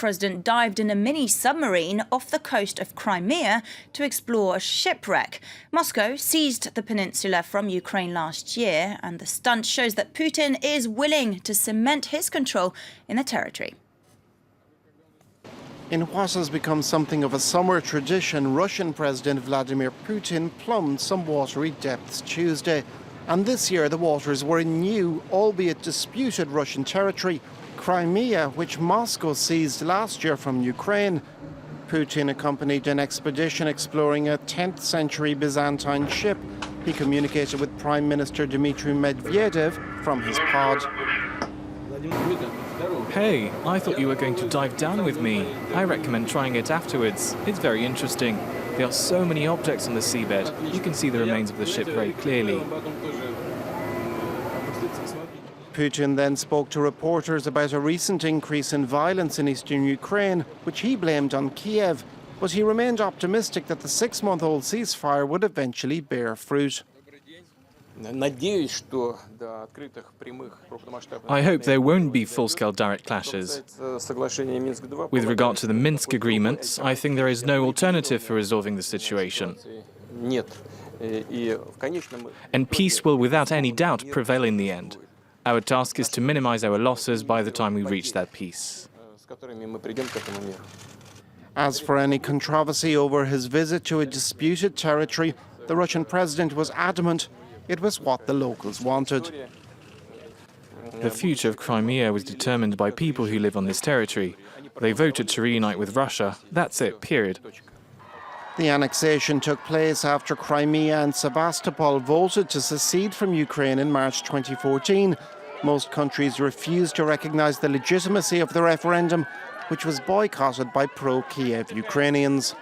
president dived in a mini-submarine off the coast of Crimea to explore a shipwreck. Moscow seized the peninsula from Ukraine last year, and the stunt shows that Putin is willing to cement his control in the territory. In what has become something of a summer tradition, Russian President Vladimir Putin plumbed some watery depths Tuesday. And this year the waters were in new, albeit disputed Russian territory, Crimea, which Moscow seized last year from Ukraine. Putin accompanied an expedition exploring a 10th century Byzantine ship. He communicated with Prime Minister Dmitry Medvedev from his pod. Hey, I thought you were going to dive down with me. I recommend trying it afterwards. It's very interesting. There are so many objects on the seabed. You can see the remains of the ship very clearly. Putin then spoke to reporters about a recent increase in violence in eastern Ukraine, which he blamed on Kiev. But he remained optimistic that the 6-month-old ceasefire would eventually bear fruit. I hope there won't be full-scale direct clashes. With regard to the Minsk agreements, I think there is no alternative for resolving the situation. And peace will without any doubt prevail in the end. Our task is to minimize our losses by the time we reach that peace. As for any controversy over his visit to a disputed territory, the Russian president was adamant it was what the locals wanted. The future of Crimea was determined by people who live on this territory. They voted to reunite with Russia. That's it, period. The annexation took place after Crimea and Sevastopol voted to secede from Ukraine in March 2014. Most countries refused to recognise the legitimacy of the referendum, which was boycotted by pro-Kiev Ukrainians.